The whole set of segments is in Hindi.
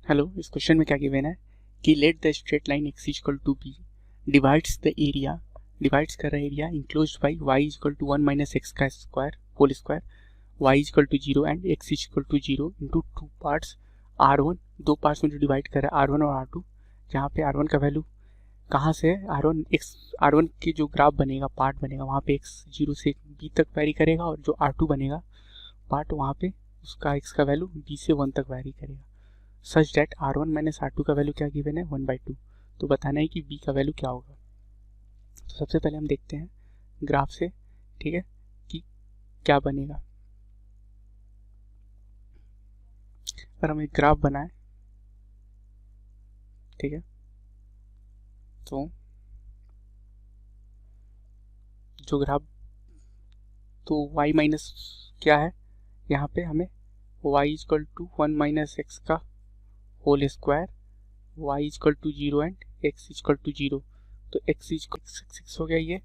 हेलो, इस क्वेश्चन में क्या गिवन है कि let the straight line x equal to b divides the area, divides कर रहा है area enclosed by y equal to 1 minus x का square whole square, y equal to 0 and x equal to 0 into two parts r1, दो पार्ट्स में जो डिवाइड कर रहा है r1 और r2, जहाँ पे r1 का वैल्यू कहाँ से है, r1 के जो ग्राफ बनेगा, पार्ट बनेगा, वहाँ पे x 0 से b तक वैरी करेगा, और जो r2 बनेगा पार्ट, वहाँ पे उसका x का वैल्यू b से 1 तक वैरी करेगा, सच डेट r1 माइनस r2 का वैल्यू क्या गिवन है 1/2। तो बताना है कि b का वैल्यू क्या होगा। तो सबसे पहले हम देखते हैं ग्राफ से, ठीक है, कि क्या बनेगा। अगर हम एक ग्राफ बनाए, ठीक है, तो जो ग्राफ, तो y माइनस क्या है, यहाँ पे हमें y equal to 1 minus x का whole square, y equal to 0 and x equal to 0। तो x एक्सिस हो गया, ये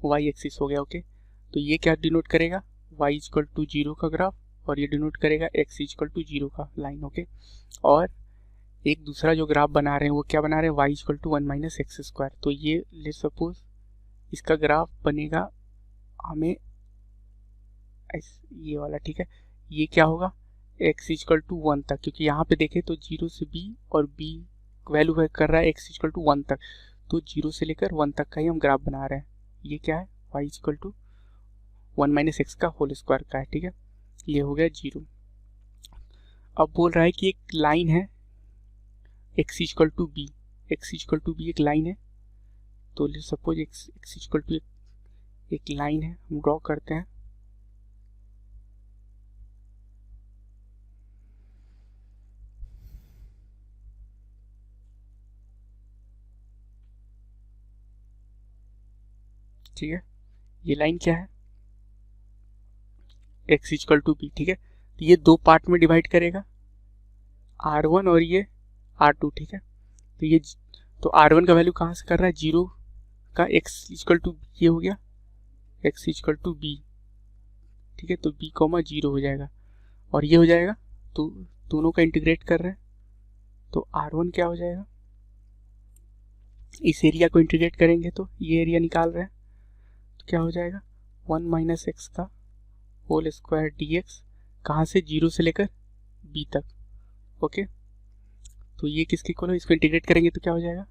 y एक्सिस हो गया। ओके, तो ये क्या डिनोट करेगा, y इक्वल टू 0 का ग्राफ, और ये डिनोट करेगा x इक्वल टू 0 का लाइन। ओके, और एक दूसरा जो ग्राफ बना रहे हैं वो क्या बना रहे हैं, y equal to 1 minus x square. तो ये लेट सपोज इसका ग्राफ बनेगा हमें ये वाला, ठीक है। ये क्या होगा, x इक्वल टू 1 तक, क्योंकि यहाँ पे देखें तो 0 से b और b वैल्यू कर रहा है x इक्वल टू 1 तक, तो 0 से लेकर 1 तक का ही हम ग्राफ बना रहे हैं। ये क्या है, y equal to 1 minus x का होल स्क्वायर का है, ठीक है। ये हो गया 0। अब बोल रहा है कि एक लाइन है x equal to b, x equal to b एक लाइन है। तो सपोज x इक्वल टू एक लाइन है, हम ड्रॉ करते हैं। ठीक है, ये लाइन क्या है, x इक्वल टू b, ठीक है। तो ये दो पार्ट में डिवाइड करेगा, r1 और ये r2, ठीक है। तो ये तो r1 का वैल्यू कहाँ से कर रहा है, 0 का x इक्वल टू ये हो गया x इक्वल टू b, ठीक है। तो b कॉमा 0 हो जाएगा, और ये हो जाएगा, तो दोनों का इंटीग्रेट कर रहे हैं, तो r1 क्या हो जाएगा, इस एरिया को इंटीग्रेट करेंगे तो ये एरिया निकाल रहे हैं, तो क्या हो जाएगा 1 माइनस एक्स का होल स्क्वायर dx, कहाँ से, 0 से लेकर b तक। ओके, तो ये किसके इक्वल है, इसको इंटीग्रेट करेंगे तो क्या हो जाएगा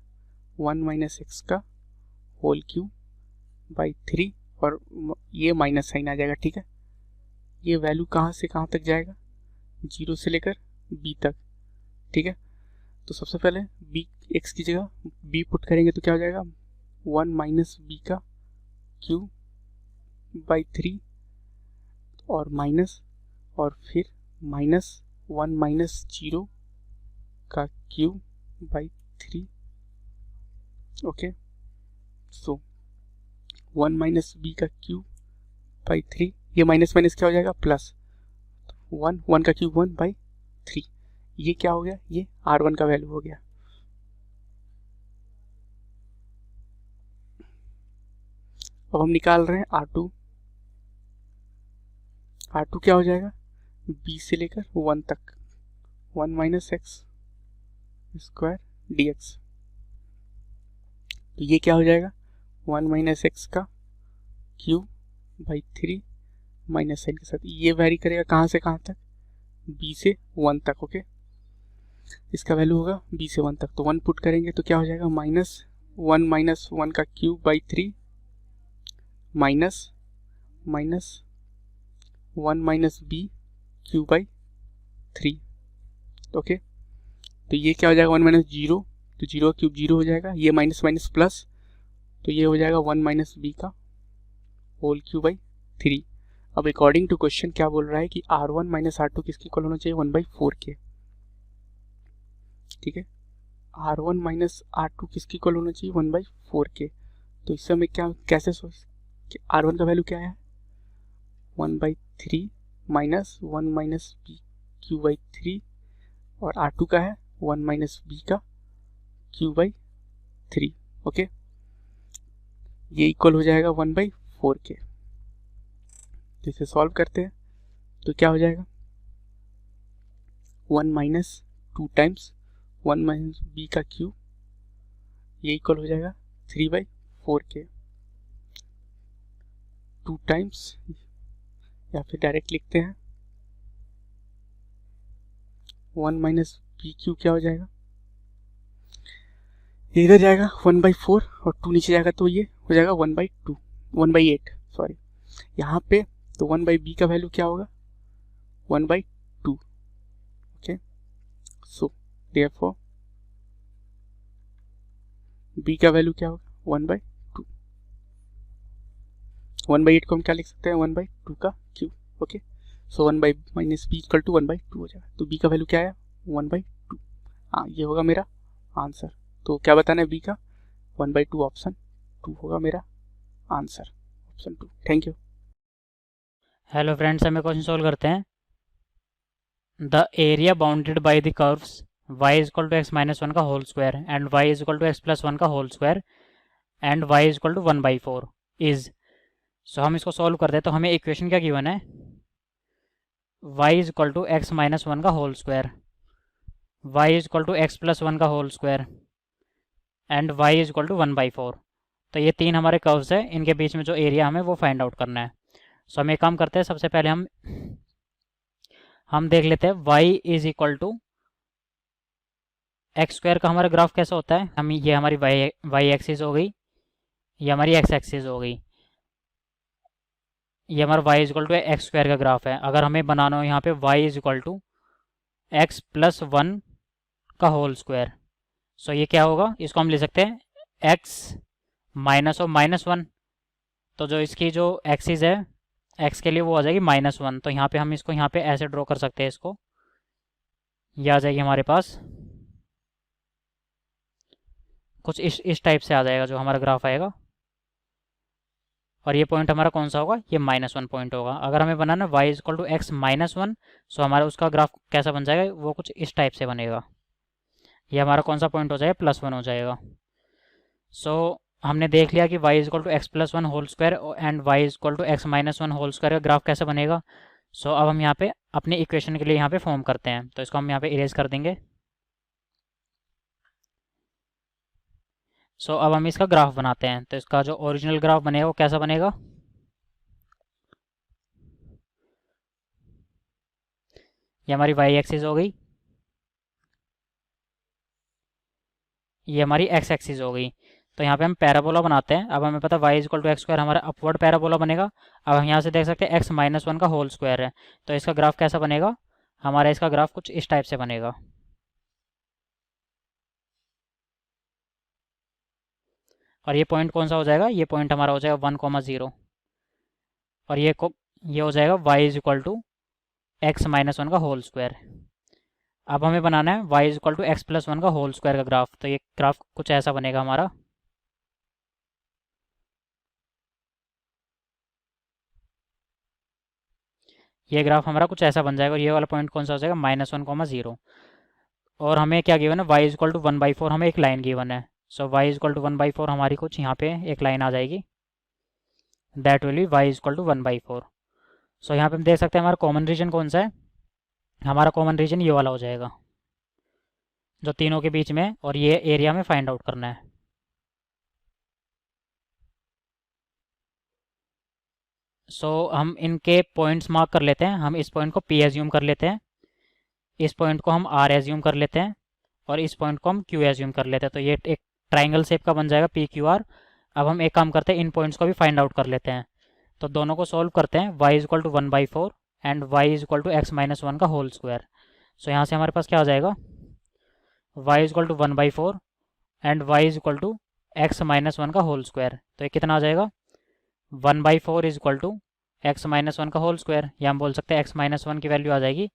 1 माइनस एक्स का होल क्यूब बाई 3, और ये माइनस साइन आ जाएगा, ठीक है। ये वैल्यू कहाँ से कहाँ तक जाएगा, 0 से लेकर b तक, ठीक है। तो सबसे पहले b x की जगह b पुट करेंगे तो क्या हो जाएगा 1 माइनस b का क्यूब बाई 3, और माइनस, और फिर माइनस 1 माइनस 0 का cube by 3। Okay, so 1 minus b का क्यूब बाई 3, ये माइनस माइनस क्या हो जाएगा प्लस, 1 का क्यूब 1 बाई 3। ये क्या हो गया, ये r1 का वैल्यू हो गया। अब हम निकाल रहे हैं r2 क्या हो जाएगा, b से लेकर 1 तक, 1 माइनस एक्स स्क्वायर dx। तो ये क्या हो जाएगा 1 माइनस एक्स का क्यूब बाई 3 माइनस साइन के साथ, ये वेरी करेगा कहाँ से कहाँ तक, b से 1 तक। ओके, इसका वैल्यू होगा b से 1 तक, तो 1 पुट करेंगे तो क्या हो जाएगा माइनस 1 का cube by 3 minus 1 minus b cube by 3। Okay, तो ये क्या हो जाएगा 1 माइनस 0, तो 0 का क्यूब 0 हो जाएगा, ये माइनस माइनस प्लस, तो ये हो जाएगा 1 माइनस b का होल क्यूब बाई 3। अब अकॉर्डिंग टू क्वेश्चन क्या बोल रहा है कि r1 माइनस r2 किसकी इक्वल होना चाहिए 1/4 के, ठीक है। r1 माइनस r2 किसकी इक्वल होना चाहिए 1/4 के। तो इस समय क्या कैसे सोच कि r1 का वैल्यू क्या है 1/3 minus 1 minus b Q by 3, और r2 का है 1 माइनस b का क्यू बाई 3। ओके, ये इक्वल हो जाएगा 1/4 के। तो इसे सॉल्व करते हैं तो क्या हो जाएगा 1 माइनस 2 टाइम्स 1 माइनस बी का क्यूब, ये इक्वल हो जाएगा 3/4 के, 2 टाइम्स, या फिर डायरेक्ट लिखते हैं 1 माइनस बी क्यूब क्या हो जाएगा, ये इधर जाएगा 1/4 और 2 नीचे जाएगा तो ये हो जाएगा 1/2, 1/8 सॉरी, यहाँ पे तो 1/b का वैल्यू क्या होगा 1/2, ओके। सो देयरफॉर b का वैल्यू क्या होगा 1/2, 1/8 को हम क्या लिख सकते हैं 1/2 का cube, okay. So 1 minus B equal to 1/2 हो जाएगा, तो b का वैल्यू क्या है 1/2, हाँ ये होगा मेरा आंसर। तो क्या बताना है b का 1/2, ऑप्शन 2 होगा मेरा answer, option 2। Thank you. Hello friends, हमें क्वेश्चन सोल्व करते हैं। The area bounded by the curves y is equal to x minus one का whole square and y is equal to x plus one का whole square and y is equal to 1/4 is. So हम इसको सॉल्व करते हैं तो हमें इक्वेशन क्या गिवन है, y is equal to x minus one का whole square, y is equal to x plus one का whole square and y is equal to 1/4। तो ये तीन हमारे कर्व्स है, इनके बीच में जो एरिया हमें वो फाइंड आउट करना है। सो हम एक काम करते हैं, सबसे पहले हम देख लेते हैं y is equal to x square का हमारा ग्राफ कैसा होता है। हम ये हमारी वाई एक्सिस हो गई, ये हमारी एक्स एक्सिस हो गई, ये हमारा y is equal to x square का ग्राफ है। अगर हमें बनाना हो यहाँ पे y is equal to x plus one का होल स्क्वायर, सो ये क्या होगा, इसको हम ले सकते हैं x माइनस और -1। तो जो इसकी जो एक्सिस है x के लिए वो आ जाएगी -1, तो यहाँ पे हम इसको यहाँ पे ऐसे ड्रॉ कर सकते हैं, इसको ये आ जाएगी हमारे पास कुछ इस टाइप से आ जाएगा जो हमारा ग्राफ आएगा। और ये पॉइंट हमारा कौन सा होगा, ये -1 पॉइंट होगा। अगर हमें बनाना y is equal to x -1, so हमारा उसका ग्राफ कैसा बन जाएगा, वो कुछ इस टाइप से बनेगा। ये हमारा कौन सा पॉइंट हो जाएगा, +1 हो जाएगा। सो हमने देख लिया कि y is equal to x plus one whole square and y is equal to x minus one whole square का ग्राफ कैसे बनेगा। सो अब हम यहाँ पे अपने इक्वेशन के लिए यहाँ पे फॉर्म करते हैं, तो इसको हम यहाँ पे इरेज कर देंगे। सो अब हम इसका ग्राफ बनाते हैं, तो इसका जो ओरिजिनल ग्राफ बनेगा वो कैसा बनेगा, ये हमारी y एक्सिस हो गई, ये हमारी x एक्सिस हो गई। तो यहाँ पे हम पैराबोला बनाते हैं। अब हमें पता है y is equal to x square हमारा अपवर्ड पैराबोला बनेगा। अब हम यहाँ से देख सकते हैं x -1 का होल स्क्वायर है, तो इसका ग्राफ कैसा बनेगा, हमारा इसका ग्राफ कुछ इस टाइप से बनेगा। और ये पॉइंट कौन सा हो जाएगा, ये पॉइंट हमारा हो जाएगा 1,0, और ये हो जाएगा y is equal to x -1 का होल स्क्वायर। अब हमें बनाना है y is equal to x plus one का होल स्क्वायर का ग्राफ, तो ये ग्राफ कुछ ऐसा बनेगा हमारा। ये ग्राफ हमारा कुछ ऐसा बन जाएगा, और ये वाला पॉइंट कौन सा हो जाएगा, -1,0। और हमें क्या गिवन है, y इज इक्वल टू 1/4, हमें एक लाइन गिवन है। So y is equal to 1/4 हमारी कुछ यहाँ पे एक लाइन आ जाएगी, that will be y is equal to 1/4। So यहाँ पे हम देख सकते हैं हमारा कॉमन रीजन कौन सा है, हमारा कॉमन रीजन ये वाला हो जाएगा जो तीनों के बीच में, और ये एरिया में फाइंड आउट करना है। सो हम इनके पॉइंट्स मार्क कर लेते हैं। हम इस पॉइंट को P एज्यूम कर लेते हैं, इस पॉइंट को हम R एज्यूम कर लेते हैं, और इस पॉइंट को हम Q एज्यूम कर लेते हैं। तो ये एक ट्राइंगल शेप का बन जाएगा PQR। अब हम एक काम करते हैं, इन पॉइंट्स को भी फाइंड आउट कर लेते हैं। तो दोनों को सॉल्व करते हैं, y is equal to 1/4 and y is equal to x -1 का होल स्क्वायर। सो यहाँ से हमारे पास क्या हो जाएगा, y is equal to 1/4 and y is equal to x -1 का होल स्क्वायर। तो ये कितना आ जाएगा, 1/4 इज इक्वल टू एक्स -1 का होल स्क्वायर, या हम बोल सकते हैं एक्स -1 की वैल्यू आ जाएगी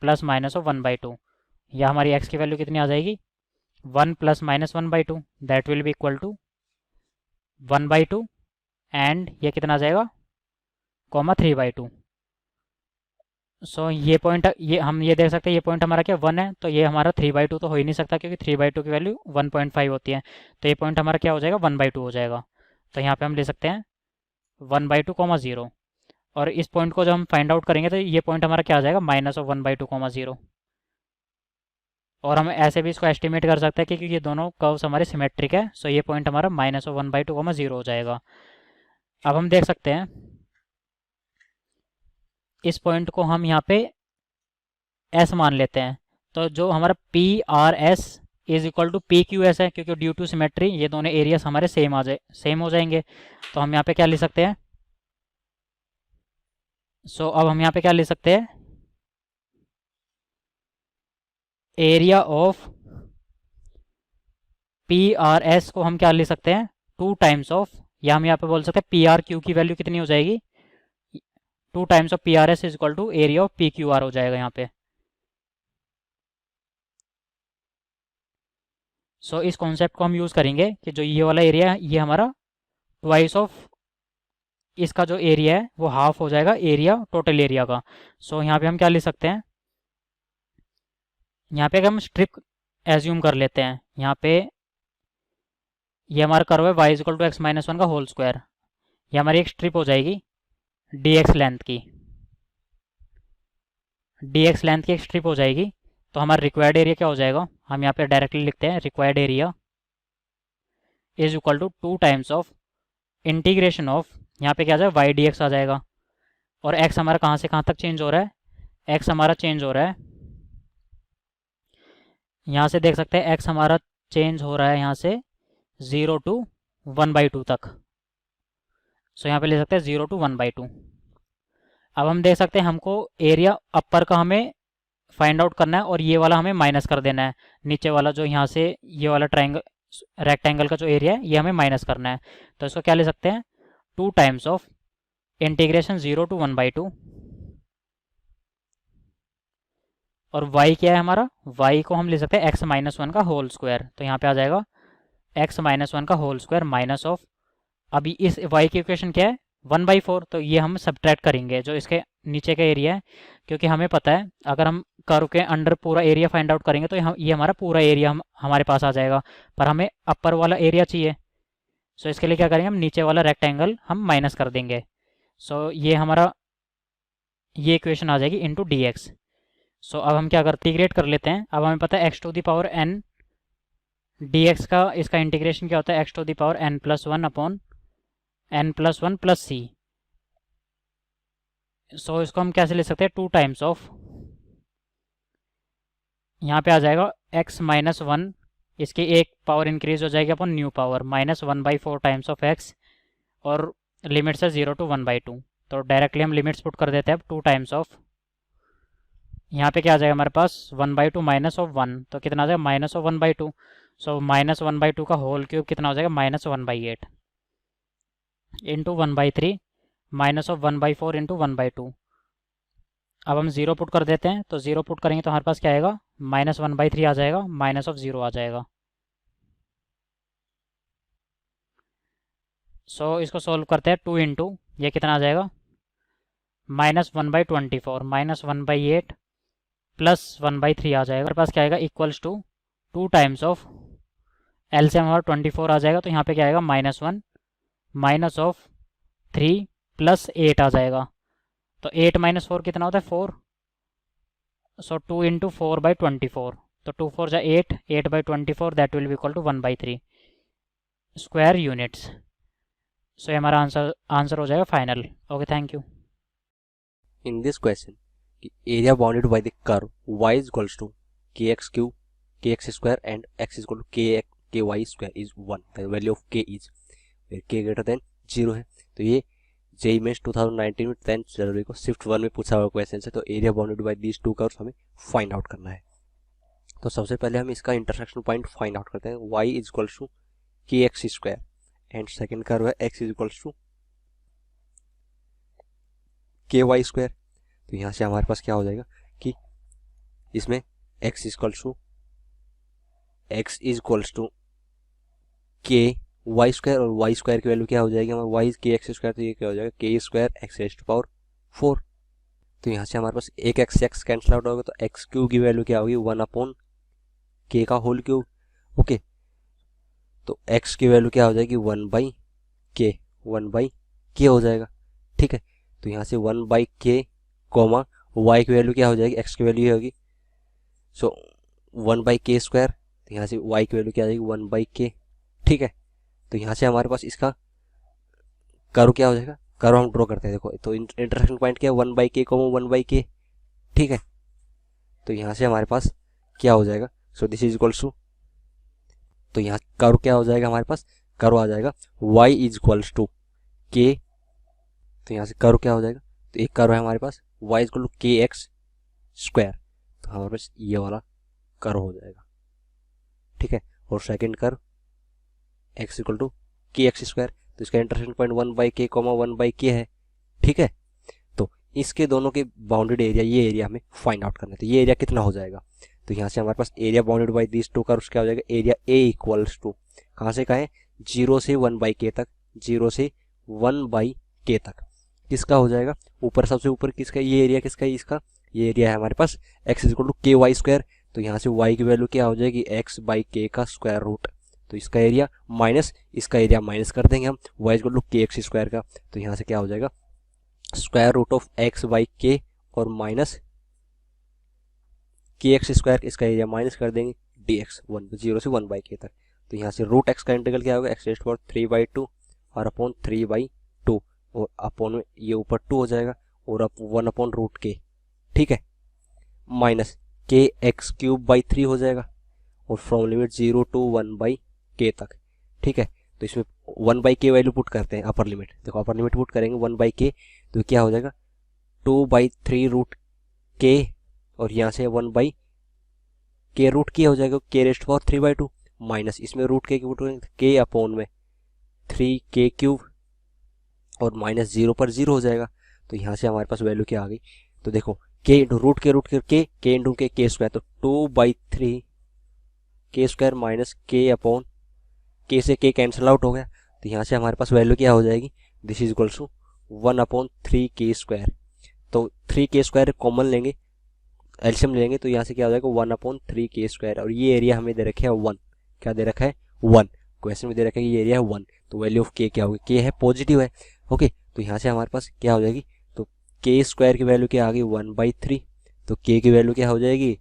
± 1/2, या हमारी x की वैल्यू कितनी आ जाएगी, 1 ± 1/2, that will be equal to 1/2 and ये कितना आ जाएगा, 3/2। सो ये पॉइंट, ये हम ये देख सकते हैं, ये पॉइंट हमारा क्या 1 है, तो ये हमारा 3/2 तो हो ही नहीं सकता, क्योंकि 3/2 की वैल्यू 1.5 होती है। तो ये पॉइंट हमारा क्या हो जाएगा, 1/2 हो जाएगा। तो यहाँ पे हम ले सकते हैं 1/2, 0, और इस पॉइंट को जब हम फाइंड आउट करेंगे तो ये पॉइंट हमारा क्या आ जाएगा, -1/2, 0। और हम ऐसे भी इसको एस्टिमेट कर सकते हैं क्योंकि ये दोनों कर्व्स हमारे सिमेट्रिक है। सो ये पॉइंट हमारा -1/2, 0 हो जाएगा। अब हम देख सकते हैं इस पॉइंट को हम यहाँ पे एस मान लेते हैं। तो जो हमारा PRS is equal to PQS है, क्योंकि ड्यू टू सिमेट्री ये दोनों एरियाज हमारे सेम हो जाएंगे। तो हम यहाँ पे क्या लिख सकते हैं? अब हम यहाँ पे क्या लिख सकते हैं? एरिया ऑफ PRS को हम क्या लिख सकते हैं? 2 टाइम्स ऑफ, या हम यहाँ पे बोल सकते हैं PRQ की वैल्यू कितनी हो जाएगी? 2 times of PRS is equal to area of PQR हो जाएगा यहाँ पे। इस कॉन्सेप्ट को हम यूज़ करेंगे कि जो ये वाला एरिया है ये हमारा ट्वाइस ऑफ इसका जो एरिया है वो हाफ हो जाएगा एरिया टोटल एरिया का। यहाँ पे हम क्या लिख सकते हैं? यहाँ पे हम स्ट्रिप एज्यूम कर लेते हैं। यहाँ पे ये हमारा कर्व है y इक्वल टू x-1 का होल स्क्वायर। ये हमारी एक स्ट्रिप हो जाएगी dx लेंथ की, dx लेंथ की एक स्ट्रिप हो जाएगी। तो हमारा रिक्वायर्ड एरिया क्या हो जाएगा? हम यहाँ पे डायरेक्टली लिखते हैं required area is equal to 2 times of integration of, यहाँ पे क्या आ जाएगा y dx आ जाएगा। और x हमारा कहाँ से कहाँ तक चेंज हो रहा है? x हमारा चेंज हो रहा है, यहाँ से देख सकते हैं x हमारा चेंज हो रहा है यहाँ से 0 to 1/2 तक। यहाँ पे ले सकते हैं 0 to 1/2। अब हम देख सकते हैं हमको एरिया अपर का हमें फाइंड आउट करना है और ये वाला हमें माइनस कर देना है। नीचे वाला जो यहाँ से ये वाला ट्रायंगल रेक्टेंगल का जो एरिया है ये हमें माइनस करना है। तो इसको क्या ले सकते हैं? 2 टाइम्स ऑफ इंटीग्रेशन 0 to 1/2, और y क्या है हमारा? y को हम ले सकते हैं x-1 का होल स्क्वायर। तो यहाँ पे आ जाएगा x-1 का होल स्क्वायर माइनस ऑफ, अभी इस y की इक्वेशन क्या है? 1/4। तो ये हम सब्ट्रैक्ट करेंगे जो इसके नीचे का एरिया है, क्योंकि हमें पता है अगर हम कर्व के अंडर पूरा एरिया फाइंड आउट करेंगे तो ये हमारा पूरा एरिया हमारे पास आ जाएगा, पर हमें अपर वाला एरिया चाहिए। इसके लिए क्या करेंगे? हम नीचे वाला रेक्टेंगल हम माइनस कर देंगे। ये हमारा ये इक्वेशन आ जाएगी इंटू dx। अब हम क्या करते इंटीग्रेट कर लेते हैं। अब हमें पता है x⁴n dx का इसका इंटीग्रेशन क्या होता है? x⁴n+1 upon n+1 plus c। इसको हम कैसे ले सकते हैं? 2 टाइम्स ऑफ, यहाँ पे आ जाएगा x-1, इसकी एक पावर इंक्रीज हो जाएगी upon new power -1/4 times of x, और लिमिट्स है 0 to 1/2। तो डायरेक्टली हम लिमिट्स पुट कर देते हैं अब 2 टाइम्स ऑफ, यहाँ पे क्या आ जाएगा हमारे पास 1/2 -1, तो कितना आ जाएगा? -1/2। -1/2 का होल क्यूब कितना हो जाएगा? -1/8 इंटू 1/3 -1/4 इंटू 1/2। अब हम 0 पुट कर देते हैं, तो 0 पुट करेंगे तो हमारे पास क्या आएगा? -1/3 आ जाएगा, -0 आ जाएगा। इसको सोल्व करते हैं 2 इंटू ये कितना आ जाएगा? -1/24 -1/8 प्लस 1/3 आ जाएगा। हमारे पास क्या आएगा? Equals to 2 times of, LCM हमारा 24 आ जाएगा, तो यहाँ पे क्या आएगा? -1 माइनस ऑफ 3 प्लस 8 आ जाएगा। तो 8 - 4 कितना होता है? 4। 2 इंटू 4/24, तो 2 4 जा 8, 8/24 that will be equal to 1/3 square units. ये हमारा आंसर हो जाएगा final. Okay, thank you. In this question, area bounded by the curve y is equals to kx cube, kx square and x is equal to ky square is 1. The value of k is where k greater than 0 है। तो ये JEE Mains 2019 में 10 जनवरी को शिफ्ट 1 में पूछा हुआ क्वेश्चन है। तो area bounded bye these two curves हमें फाइंड आउट करना है। तो सबसे पहले हम इसका इंटरसेक्शन पॉइंट फाइंड आउट करते हैं। y is equals to kx square and second curve है x is equals to ky square. तो यहाँ से हमारे पास क्या हो जाएगा कि इसमें x इज इक्वल्स टू के वाई स्क्वायर, और वाई स्क्वायर की वैल्यू क्या हो जाएगी हमारा? वाई के एक्स स्क्वायर, तो ये क्या हो जाएगा? K square x raised to power 4। तो यहाँ से हमारे पास एक एक्स कैंसिल आउट होगा, तो एक्स क्यूब की वैल्यू क्या होगी? 1 अपॉन के का होल क्यूब। ओके, तो एक्स की वैल्यू क्या हो जाएगी? 1/k हो जाएगा। ठीक है, तो यहाँ से 1/k कॉमा वाई की वैल्यू क्या हो जाएगी? एक्स की वैल्यू ये होगी। 1/k स्क्वायर, तो यहाँ से y की वैल्यू क्या आ जाएगी 1/k। ठीक है, तो यहाँ से हमारे पास इसका कर्व क्या हो जाएगा, कर्व हम ड्रॉ करते हैं। देखो तो इंटरसेक्शन पॉइंट क्या है 1/k, 1/k। ठीक है, तो यहाँ से हमारे पास क्या हो जाएगा, so this is equals to, तो यहाँ कर्व क्या हो जाएगा हमारे पास, कर्व आ जाएगा y is equals to k। तो यहाँ से कर्व क्या हो जाएगा, तो एक कर्व है हमारे पास y is equal to kx square, तो हमारे पास ये वाला कर्व हो जाएगा। ठीक है, और second curve x equal to kx square, तो इसका इंटरसेक्शन पॉइंट 1/k, 1/k है। ठीक है, तो इसके दोनों के बाउंडेड एरिया, ये एरिया हमें फाइंड आउट करना है। तो ये एरिया कितना हो जाएगा, तो यहाँ से हमारे पास area bounded by this two curves क्या हो जाएगा, एरिया a इक्वल्स टू, कहाँ से कहाँ है 0 से 1/k तक, 0 से 1/k तक किसका हो जाएगा, ऊपर सबसे ऊपर किसका, ये एरिया किसका है, इसका ये एरिया है हमारे पास x equal to ky square. तो यहाँ से y की वैल्यू क्या हो जाएगी x/k का स्क्वायर रूट, तो इसका एरिया माइनस इसका एरिया माइनस कर देंगे हम y equal to kx square का, तो यहाँ से क्या हो जाएगा स्क्वायर रूट ऑफ x/k और माइनस kx स्क्वायर, इसका एरिया माइनस कर देंगे dx 0 से 1/k तक। तो यहाँ से रूट x का इंटीग्रल क्या होगा, x⁴ 3/2 और अपॉन 3/2 और अपॉन में ये ऊपर 2 हो जाएगा और अब 1/√k। ठीक है, माइनस kx³ हो जाएगा और फ्रॉम लिमिट 0 टू 1/k तक। ठीक है, तो इसमें 1/k वैल्यू पुट करते हैं अपर लिमिट, देखो अपर लिमिट पुट करेंगे 1/k, तो क्या हो जाएगा 2/3√k और यहाँ से 1/k√k हो जाएगा, k⁴ माइनस इसमें √k पुट करेंगे k अपॉन में 3k³ और माइनस 0 पर 0 हो जाएगा। तो यहाँ से हमारे पास वैल्यू क्या आ गई, तो देखो k into k k square, तो 2/3k square minus k upon k से k कैंसिल आउट हो गया, तो यहाँ से हमारे पास वैल्यू क्या हो जाएगी, this is equals to 1/3k square. तो 3k स्क्वायर कॉमन लेंगे, एलसीएम लेंगे, तो यहाँ से क्या हो जाएगा 1/3k स्क्वायर और ये एरिया हमें दे रखा है 1, क्या दे रखा है 1, क्वेश्चन में दे रखा है कि ये एरिया है 1, तो वैल्यू ऑफ k क्या होगी, k है पॉजिटिव है। ओके, तो यहाँ से हमारे पास क्या हो जाएगी, तो k स्क्वायर की वैल्यू क्या आ गई 1/3, तो k की वैल्यू क्या हो जाएगी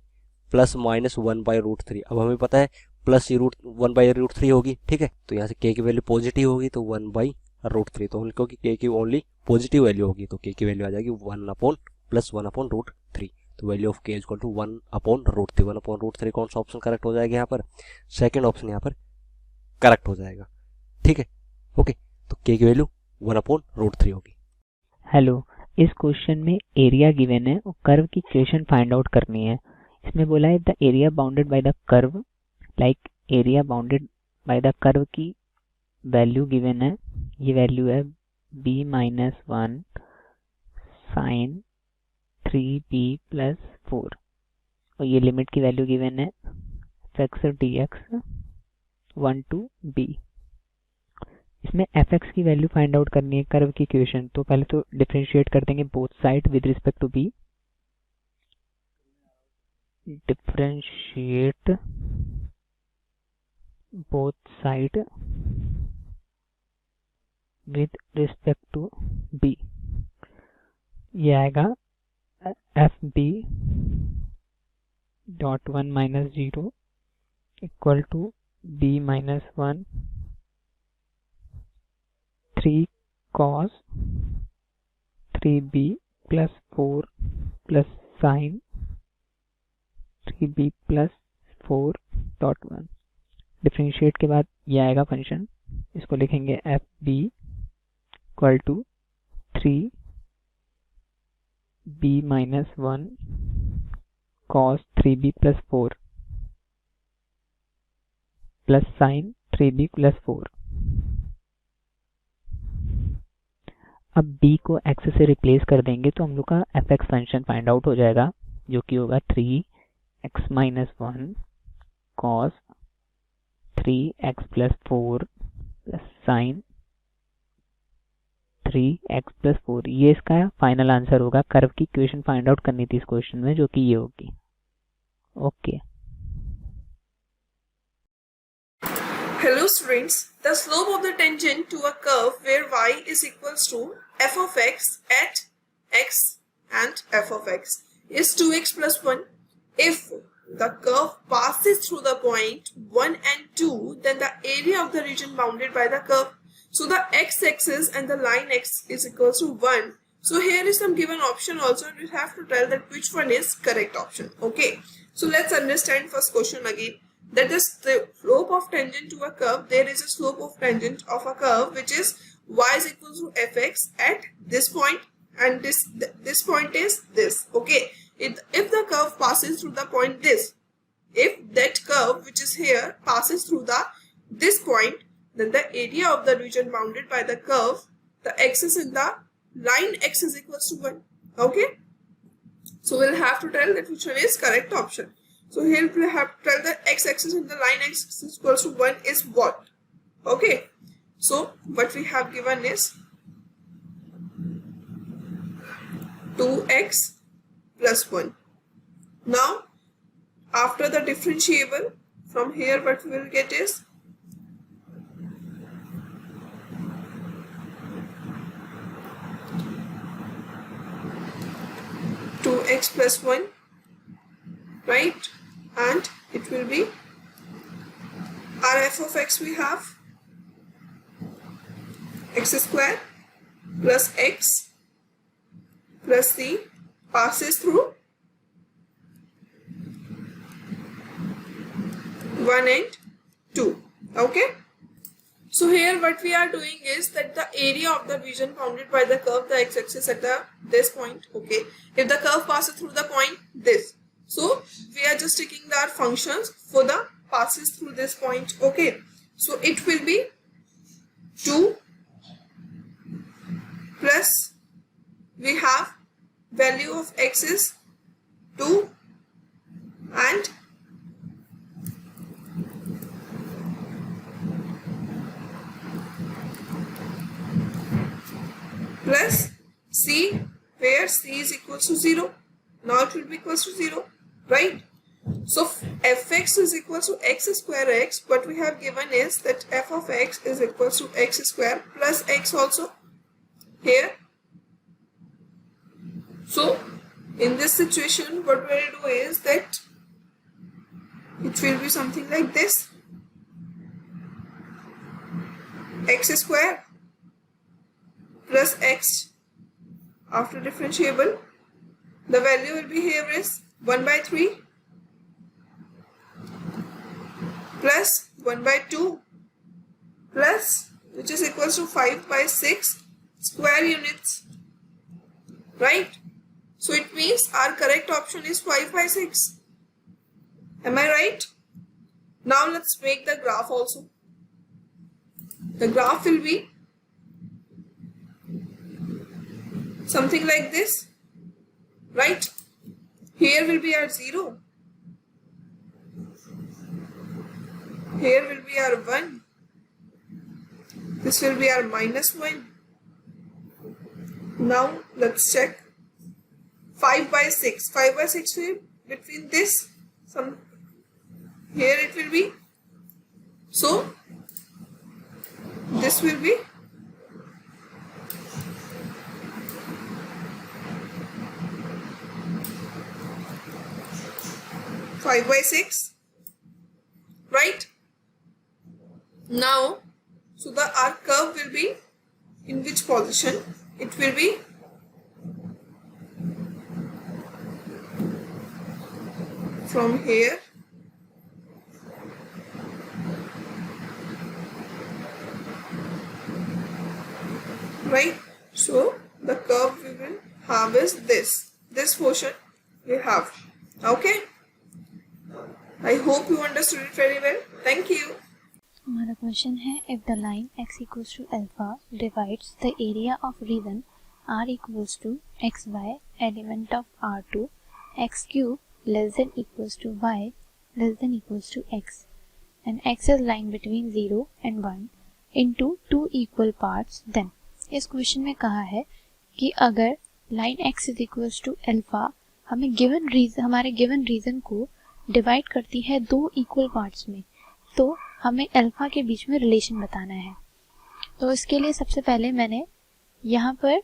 प्लस माइनस 1/√3। अब हमें पता है प्लस 1/√3 होगी। ठीक है, तो यहाँ से k की वैल्यू पॉजिटिव होगी तो 1/√3, तो क्योंकि k की ओनली पॉजिटिव वैल्यू होगी तो k की वैल्यू आ जाएगी 1/+1/√3, तो value of k equal to 1/√3। 1/√3 कौन सा ऑप्शन करेक्ट हो जाएगा यहाँ पर, सेकेंड ऑप्शन यहाँ पर करेक्ट हो जाएगा। ठीक है, ओके, तो k की वैल्यू 1/√3 होगी। हेलो, इस क्वेश्चन में एरिया गिवन है और कर्व की इक्वेशन फाइंड आउट करनी है। इसमें बोला है the area bounded by the curve, like area bounded by the curve की वैल्यू गिवन है, ये वैल्यू है b-1 sin 3b+4 और ये लिमिट की वैल्यू गिवन है fx और dx 1 to b। इसमें fx की वैल्यू फाइंड आउट करनी है कर्व की इक्वेशन, तो पहले तो डिफरेंशिएट कर देंगे both side with respect to b, differentiate both side with respect to b, ये आएगा fb.1 - 0 equal to b-1 3 cos 3b+4 plus sin 3b+4.1। Differentiate के बाद ये आएगा फंक्शन, इसको लिखेंगे fb equal to 3b-1 cos 3b+4 plus sin 3b+4। अब b को x से रिप्लेस कर देंगे तो हम लोग का fx फंक्शन फाइंड आउट हो जाएगा, जो कि होगा 3x-1 cos 3x+4 plus sin 3x+4। ये इसका फाइनल आंसर होगा। कर्व की इक्वेशन फाइंड आउट करनी थी इस क्वेश्चन में, जो कि ये होगी। Okay. Hello students, the slope of the tangent to a curve where y is equals to f of x at x and f of x is 2x plus 1 if the curve passes through the point 1 and 2, then the area of the region bounded by the curve. So the x-axis and the line x is equal to 1. So here is some given option also, and we have to tell that which one is correct option. Okay, so let's understand first question again. That is the slope of tangent to a curve. There is a slope of tangent of a curve which is y is equal to fx at this point, and this point is this. Okay, if the curve passes through the point this, if that curve which is here passes through this point, then the area of the region bounded by the curve, the axis in the line x is equal to 1. Okay, so we'll have to tell that which one is correct option. So here we'll have to tell that x-axis in the line x is equal to 1 is what? Okay, so what we have given is 2x plus 1. Now after the differentiable, from here what we will get is 2x plus 1, right? And it will be our f of x, we have x square plus x plus c passes through 1 and 2. Okay, so here what we are doing is that the area of the region bounded by the curve, the x-axis at this point. Okay, if the curve passes through the point this, so we are just taking our functions for the passes through this point. Okay, so it will be 2 plus, we have value of x is 2 and plus c, where c is equal to 0. Now it will be equal to 0, right? So fx is equal to x square x. What we have given is that f of x is equal to x square plus x also here. So in this situation what we will do is that it will be something like this, x square plus x after differentiable, the value will be here is 1 by 3 plus 1 by 2 plus, which is equal to 5 by 6 square units, right? So it means our correct option is 5 by 6. Am I right? Now let's make the graph also. The graph will be something like this, right? Here will be our 0. Here will be our 1. This will be our minus 1. Now let's check. 5 by 6. 5 by 6 will between this, some here it will be. So this will be 5 by 6, right? Now, so the our curve will be in which position? It will be from here right? So the curve we will have is this portion we have. Okay, I hope you understood it very well. Thank you. हमारा क्वेश्चन है if the line x equals to alpha divides the area of region r equals to x y element of r2 x cube less than equals to y less than equals to x and x is lying between 0 and 1 into two equal parts, then इस क्वेश्चन में कहा है कि अगर line x is equals to alpha हमें गिवन रीजन, हमारे गिवन रीजन को डिवाइड करती है दो इक्वल पार्ट्स में, तो हमें अल्फा के बीच में रिलेशन बताना है। तो इसके लिए सबसे पहले मैंने यहाँ पर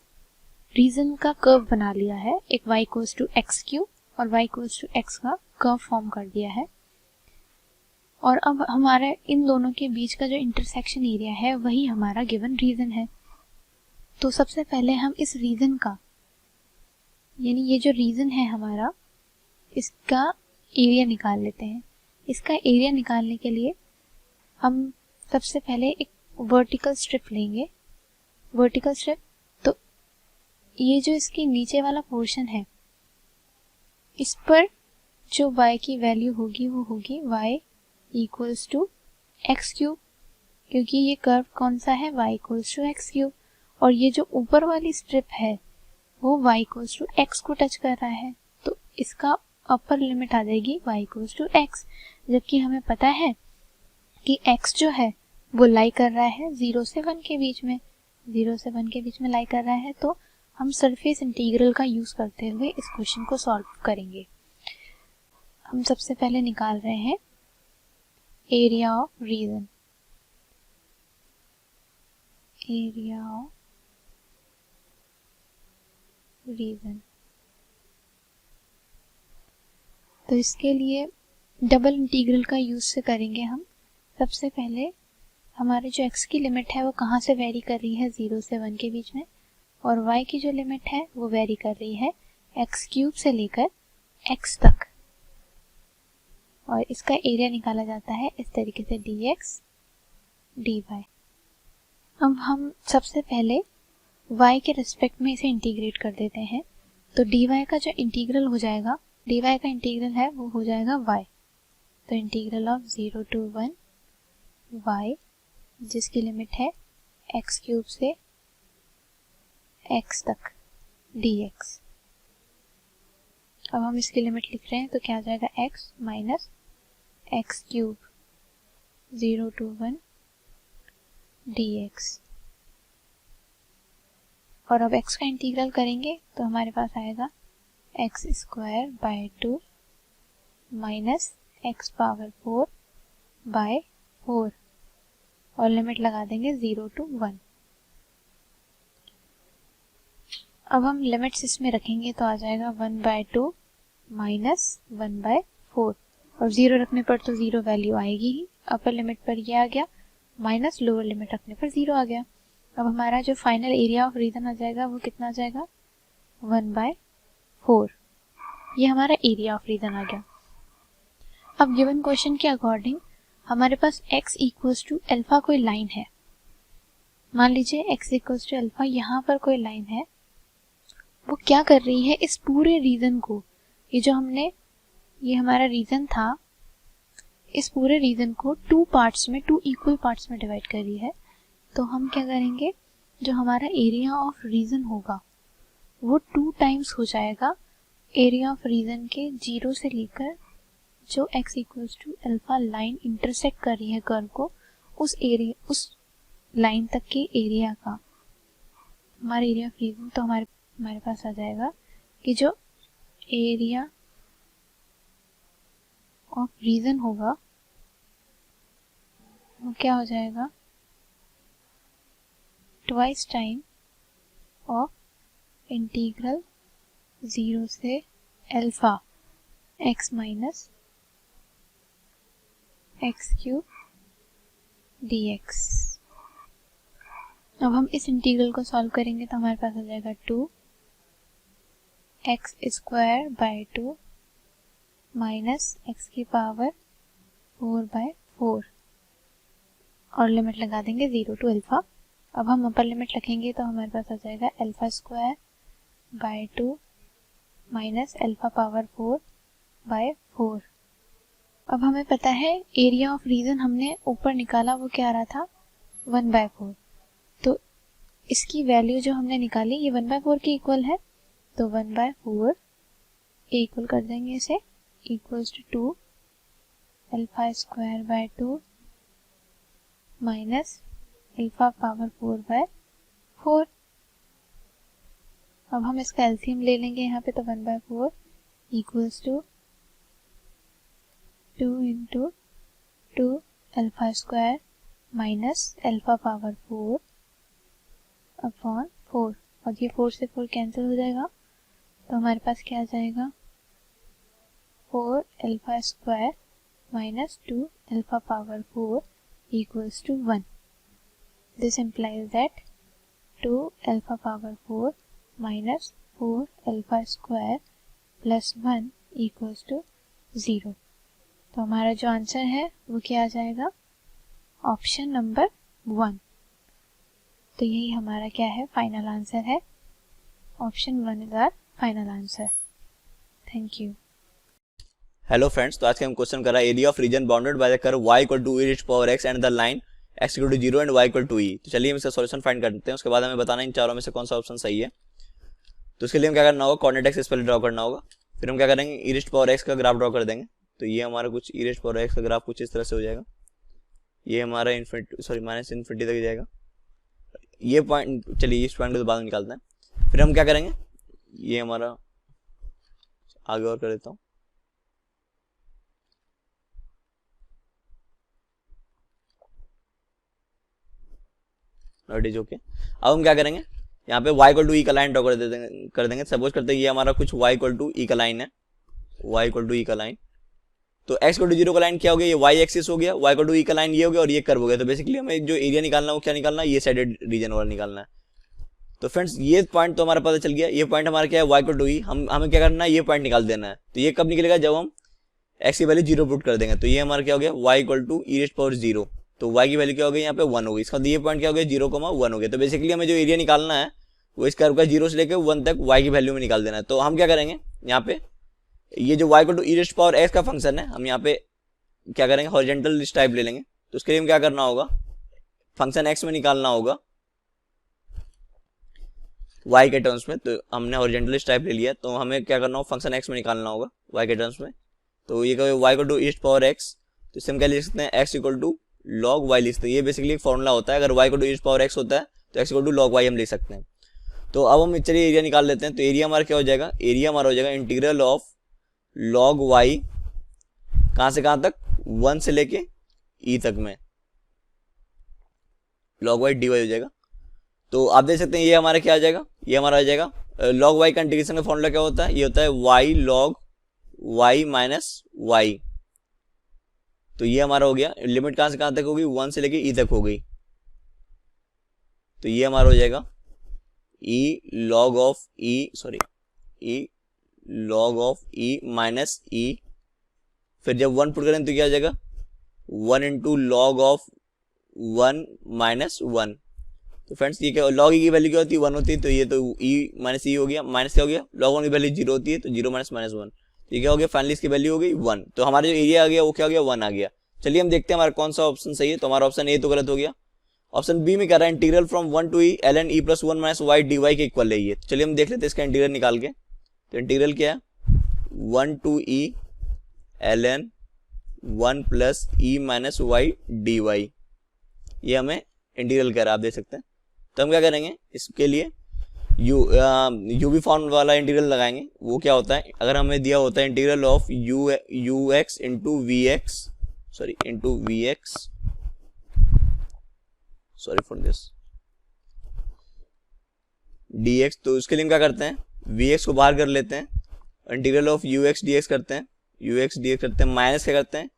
रीजन का कर्व बना लिया है, एक y equals to x cube और y इक्वल्स टू एक्स का कर्व फॉर्म कर दिया है। और अब हमारे इन दोनों के बीच का जो इंटरसेक्शन एरिया है वही हमारा गिवन रीजन है। तो सबसे पहले हम इस रीजन का, यानी ये जो रीजन है हमारा, इसका एरिया निकाल लेते हैं। इसका एरिया निकालने के लिए हम सबसे पहले एक वर्टिकल स्ट्रिप लेंगे। वर्टिकल स्ट्रिप, तो ये जो इसके नीचे वाला पोर्शन है, इस पर जो y की वैल्यू होगी वो होगी y equals to x cube, क्योंकि ये कर्व कौन सा है, y equals to x cube. और ये जो ऊपर वाली स्ट्रिप है वो y इक्वल्स टू एक्स को टच कर रहा है, तो इसका अपर लिमिट आ जाएगी y इक्वल्स टू एक्स। जबकि हमें पता है कि x जो है वो लाई कर रहा है 0 से 1 के बीच में, 0 से 1 के बीच में लाई कर रहा है। तो हम सरफेस इंटीग्रल का यूज करते हुए इस क्वेश्चन को सॉल्व करेंगे। हम सबसे पहले निकाल रहे हैं area of region. Area of region, तो इसके लिए डबल इंटीग्रल का यूज से करेंगे हम। सबसे पहले हमारे जो x की लिमिट है वो कहाँ से वेरी कर रही है, 0 से 1 के बीच में, और y की जो लिमिट है वो वेरी कर रही है एक्स क्यूब से लेकर x तक। और इसका एरिया निकाला जाता है इस तरीके से dx dy। अब हम सबसे पहले y के रिस्पेक्ट में इसे इंटीग्रेट कर देते हैं। तो dy का जो इंटीग्रल हो जाएगा, dy का इंटीग्रल है वो हो जाएगा y। तो इंटीग्रल ऑफ 0 to 1 y, जिसकी लिमिट है एक्स क्यूब से x तक dx। अब हम इसकी लिमिट लिख रहे हैं तो क्या आ जाएगा, x minus x cube 0 to 1 dx। और अब x का इंटीग्रल करेंगे तो हमारे पास आएगा x square by 2 minus x power 4 by 4, और लिमिट लगा देंगे 0 to 1। अब हम लिमिट्स इसमें रखेंगे तो आ जाएगा 1/2 माइनस 1/4, और 0 रखने पर तो 0 वैल्यू आएगी ही। अपर लिमिट पर ये आ गया, माइनस लोअर लिमिट रखने पर 0 आ गया। अब हमारा जो फाइनल एरिया ऑफ रीजन आ जाएगा वो कितना आ जाएगा, 1/4। ये हमारा एरिया ऑफ रीजन आ गया। अब गिवन क्वेश्चन के अकॉर्डिंग हमारे पास x इक्वल्स टू अल्फा कोई लाइन है। मान लीजिए x इक्वल्स टू अल्फा, यहाँ पर कोई लाइन है, वो क्या कर रही है, इस पूरे रीजन को, ये जो हमने, ये हमारा रीजन था, इस पूरे रीजन को 2 पार्ट्स में, 2 इक्वल पार्ट्स में डिवाइड कर रही है। तो हम क्या करेंगे, जो हमारा एरिया ऑफ रीजन होगा वो 2 टाइम्स हो जाएगा एरिया ऑफ रीजन के 0 से लेकर जो x equals to alpha line intersect कर रही है कर्व को, उस एरिया, उस लाइन तक के एरिया का हमारा एरिया ऑफ रीजन। तो हमारे पास आ जाएगा कि जो एरिया ऑफ रीजन होगा वो क्या हो जाएगा, ट्वाइस टाइम ऑफ इंटीग्रल 0 से alpha x minus x cube dx। अब हम इस इंटीग्रल को सॉल्व करेंगे तो हमारे पास आ जाएगा 2 x square by 2 minus x की पावर 4/4, और लिमिट लगा देंगे 0 to अल्फा। अब हम अपर लिमिट रखेंगे तो हमारे पास आ जाएगा alpha square by 2 minus alpha power 4/4। अब हमें पता है एरिया ऑफ रीजन हमने ऊपर निकाला वो क्या आ रहा था, 1/4। तो इसकी वैल्यू जो हमने निकाली ये 1/4 की इक्वल है, तो 1/4 इक्वल कर देंगे इसे, equals to 2 alpha square by 2 minus alpha power 4/4। अब हम इसका एलसीएम ले लेंगे यहाँ पे, तो 1/4 equals to 2 into 2 alpha square minus alpha power 4 upon 4, और ये 4 से 4 कैंसिल हो जाएगा, तो हमारे पास क्या आ जाएगा, 4 alpha square minus 2 alpha power 4 equals to 1. This implies that 2 alpha power 4 minus 4 alpha square plus 1 equals to 0. तो हमारा जो आंसर है वो क्या आ जाएगा? Option number 1. तो यही हमारा क्या है? फाइनल आंसर है. Option 1 is our final answer. Thank you. Hello friends, तो आज के हम क्वेश्चन कर रहा है area of region bounded by the curve y equal to e⁻x and the line x equal to 0 and y equal to e. तो चलिए हम इसका सॉल्यूशन फाइंड करते हैं. उसके बाद हमें बताना इन चारों में से कौन सा ऑप्शन सही है. तो उसके लिए हम क्या करना होगा? कोऑर्डिनेट एक्सिस पहले ड्रॉ करना होगा. फिर हम क्या करेंगे? e⁻x का ग्राफ ड्रॉ कर देंगे. तो ये हमारा कुछ e⁻x का ग्राफ कुछ इस तरह से हो जाएगा. ये हमारा माइनस इन्फिनिटी तक जाएगा. ये पॉइंट, चलिए इस पॉइंट को बाद में निकालते हैं. फिर हम क्या करेंगे? ये हमारा आगे और कर देता हूँ. Note is okay. अब हम क्या करेंगे? यहाँ पे y इक्वल टू e का लाइन ड्रॉ कर देंगे. सपोज करते हैं ये हमारा कुछ y इक्वल टू e का लाइन है. y इक्वल टू e का लाइन. तो x इक्वल टू 0 का लाइन क्या हो गया? ये y एक्सिस हो गया. y इक्वल टू e का लाइन ये हो गया और ये कर्व हो गया. तो बेसिकली हमें जो एरिया निकालना है वो क्या निकालना है? ये साइडेड रीजन वाला निकालना है. तो फ्रेंड्स ये पॉइंट तो हमारा पता चल गया. ये पॉइंट हमारा क्या है? y equal to e. हमें क्या करना है? ये पॉइंट निकाल देना है. तो ये कब निकलेगा? जब हम x की वैल्यू 0 पुट कर देंगे. तो ये हमारा क्या हो गया? y equal to e⁻0. तो y की वैल्यू क्या हो गई? यहाँ पे 1 हो गई. इसका ये पॉइंट क्या हो गया? 0,1 हो गया. तो बेसिकली हमें जो एरिया निकालना है वो इस कर्व का 0 से लेकर 1 तक y की वैल्यू में निकाल देना है. तो हम क्या करेंगे? यहाँ पे ये जो y इक्वल टू e⁻x का फंक्शन है, हम यहाँ पे क्या करेंगे? हॉरिजॉन्टल लिस्ट टाइप ले लेंगे. तो उसके लिए हम क्या करना होगा? फंक्शन x में निकालना होगा y के टर्म्स में. तो हमने हॉरिजॉन्टल लिस्ट टाइप ले लिया. तो हमें क्या करना होगा? फंक्शन x में निकालना होगा y के टर्म्स में. तो ये y इक्वल टू e⁻x. तो इससे हम क्या लिख सकते हैं? x equal to log y लिख सकते हैं. ये बेसिकली एक फॉर्मूला होता है. अगर y इक्वल टू e⁻x होता है तो x equal to log y हम लिख सकते हैं. तो अब हम चलिए एरिया निकाल लेते हैं. तो एरिया हमारा क्या हो जाएगा? एरिया हमारा हो जाएगा इंटीग्रल ऑफ log y कहाँ से कहाँ तक? 1 से लेके e तक में log y dy हो जाएगा. तो आप देख सकते हैं ये हमारा क्या आ जाएगा? ये हमारा आ जाएगा log y का इंटीग्रेशन का फॉर्मूला क्या होता है? ये होता है y log y minus y. तो ये हमारा हो गया. लिमिट कहाँ से कहाँ तक होगी? 1 से लेके e तक हो गई. तो ये हमारा हो जाएगा e log of e minus e. फिर जब 1 पुट करें तो क्या आ जाएगा? 1 इंटू log ऑफ 1 माइनस 1. तो फ्रेंड्स ये क्या? log e की वैल्यू क्या होती है? 1 होती है. तो ये तो e माइनस e हो गया. माइनस क्या हो गया? log 1 की वैल्यू 0 होती है. तो 0 माइनस 1. तो ये क्या हो गया? फाइनली इसकी वैल्यू हो गई 1. तो हमारा जो एरिया आ गया वो क्या हो गया? 1 आ गया. चलिए हम देखते हैं हमारा कौन सा ऑप्शन सही है. तो हमारा ऑप्शन ए तो गलत हो गया. ऑप्शन बी में कह रहा है integral from 1 to e ln e plus 1 minus y dy के इक्वल है ये. तो चलिए हम देख लेते हैं इसका इंटीग्रल निकाल के. तो इंटीग्रल क्या है? 1 to e ln 1 plus e minus y dy. ये हमें इंटीग्रल कह रहा है, आप देख सकते हैं. तो हम क्या करेंगे? इसके लिए यूवी फॉर्म वाला इंटीग्रल लगाएंगे. वो क्या होता है? अगर हमें दिया होता है integral of ux into v x sorry for this dx. तो उसके लिए हम क्या करते हैं? vx को बाहर कर लेते हैं. इंटीग्रल ऑफ ux dx करते हैं. माइनस क्या करते हैं?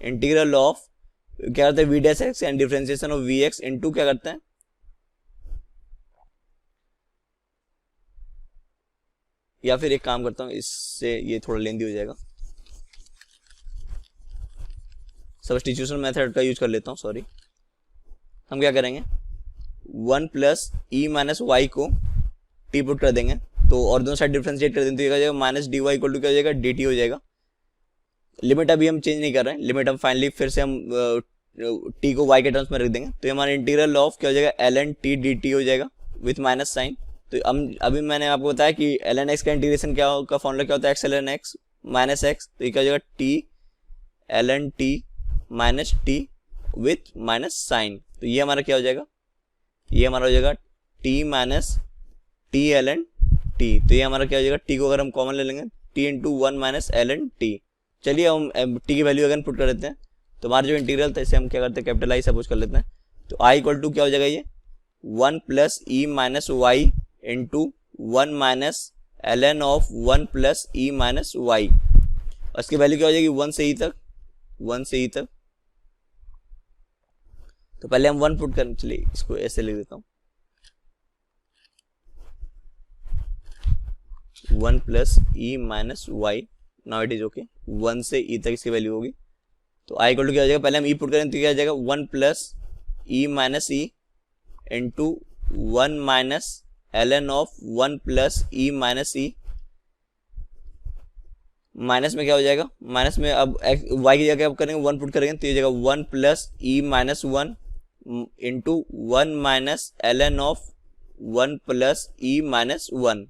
इंटीग्रल ऑफ क्या करते हैं? v dash x and differentiation of vx into क्या करते हैं? या फिर एक काम करता हूं, इससे ये थोड़ा लेंदी हो जाएगा. सब्स्टिट्यूशन मेथड का यूज कर लेता हूं. सॉरी, हम क्या करेंगे? 1 प्लस e माइनस y को t पुट कर देंगे. तो और दोनों साइड डिफरेंशिएट कर देंगे. तो ये क्या हो जाएगा? माइनस dy इक्वल टू क्या हो जाएगा? dt हो जाएगा. लिमिट अभी हम चेंज नहीं कर रहे हैं. लिमिट हम फाइनली फिर से हम t को y के टर्म्स में रख देंगे. तो हमारा इंटीग्रल ऑफ क्या हो जाएगा? ln t dt हो जाएगा विथ माइनस साइन. तो अभी मैंने आपको बताया कि ln x का इंटीग्रेशन का फॉर्मूला क्या होता है? x ln x minus x. तो ये क्या हो जाएगा? t ln t minus t with minus sign. तो ये हमारा क्या हो जाएगा? ये हमारा हो जाएगा t minus t ln t. तो ये हमारा क्या हो जाएगा? t को अगर हम कॉमन ले लेंगे t into 1 minus ln t. चलिए हम t की वैल्यू अगर पुट कर देते हैं. तो हमारा जो इंटीग्रल था इसे हम क्या करते हैं? कैपिटल आई सपोज कर लेते हैं. तो i इक्वल टू क्या हो जाएगा? ये 1 plus e minus y into 1 minus ln of 1 plus e minus y. और इसकी वैल्यू क्या हो जाएगी 1 से ई तक, 1 से ई तक। तो पहले हम 1 पुट करने, चलिए इसको ऐसे लिख देता हूँ, 1 plus e minus y, now it is okay, 1 से ई तक इसकी वैल्यू होगी। तो आई इक्वल टू क्या हो जाएगा, पहले हम ई पुट करें तो क्या हो जाएगा 1 plus e minus E into 1 minus ln of 1 plus e minus E, minus में क्या हो जाएगा, माइनस में अब y की जगह अब करेंगे 1 पुट करेंगे तो ये जाएगा 1 plus e minus 1 into 1 minus ln of 1 plus e minus 1।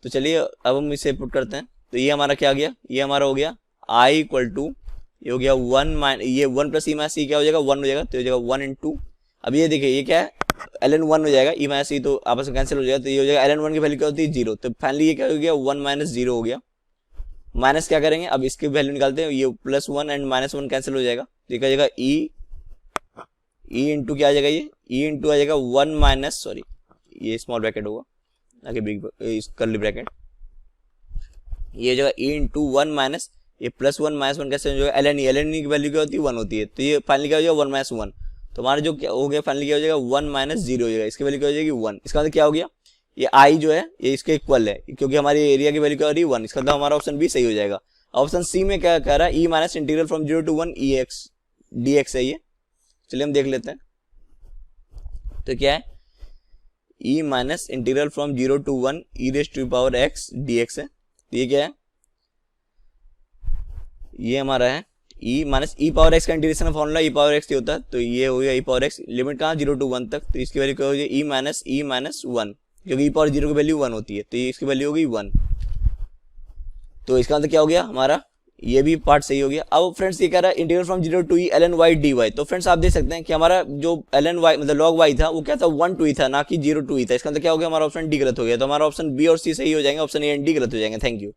तो चलिए अब हम इसे पुट करते हैं, तो ये हमारा क्या गया, ये हमारा हो गया i इक्वल टू, ये हो गया 1 प्लस ई माइनस ई क्या हो जाएगा 1 हो जाएगा, तो ये हो जाएगा 1 इंटू, अब ये देखिए ये क्या है ln 1 हो जाएगा, ई माइनस ई तो आपस में कैंसिल हो जाएगा, तो ये हो जाएगा ln 1 की वैल्यू क्या होती है 0, तो फाइनली ये क्या हो गया 1 माइनस 0 हो गया। माइनस क्या करेंगे, अब इसकी वैल्यू निकालते हैं, ये प्लस 1 एंड माइनस 1 कैंसिल हो जाएगा, तो ये क्या जाएगा ई इंटू क्या आ जाएगा, ये ई इंटू आ जाएगा 1 माइनस, सॉरी ये स्मॉल ब्रैकेट होगा आगे बिग कर्ली ब्रैकेट, ये हो जाएगा ई इंटू 1 माइनस, ये प्लस 1 माइनस 1 कैसे हो जाएगा ln की वैल्यू क्या होती है 1 होती है, तो ये फाइनली क्या हो जाएगा 1 माइनस 1, तो हमारा जो क्या हो गया फाइनली क्या हो जाएगा 1 माइनस 0 हो जाएगा, इसकी वैल्यू क्या हो जाएगी 1। इसका मतलब क्या हो गया, ये i जो है ये इसके इक्वल है क्योंकि हमारी एरिया की वैल्यू क्या हो रही है 1, इसका मतलब हमारा ऑप्शन बी सही हो जाएगा। ऑप्शन सी में क्या कह रहा है, E minus integral from 0 to 1 ex dx है ये, चलिए हम देख लेते हैं। तो क्या है, E minus integral from 0 to 1 e raised to power x dx है, तो ये क्या है, ये हमारा है ई माइनस ई पावर एक्स का इंटीग्रेशन फॉर्मूला ई पावर एक्स होता है, तो ये हो गया ई पावर एक्स, लिमिट कहाँ 0 to 1 तक, तो इसकी वैल्यू क्या हो जाएगी ई माइनस 1 क्योंकि ई पावर 0 की वैल्यू 1 होती है, तो ये इसकी वैल्यू होगी 1। तो इसका मतलब क्या हो गया हमारा, ये भी पार्ट सही हो गया। अब फ्रेंड्स ये कह रहा है integral from 0 to e ln y dy, तो फ्रेंड्स आप देख सकते हैं कि हमारा जो ln y मतलब log y था वो क्या था 1 to e था, ना कि 0 to e था, इसका मतलब क्या हो गया हमारा ऑप्शन डी गलत हो गया, तो हमारा ऑप्शन बी और सी सही हो जाएंगे, ऑप्शन ए एंड डी गलत हो जाएंगे। Thank you.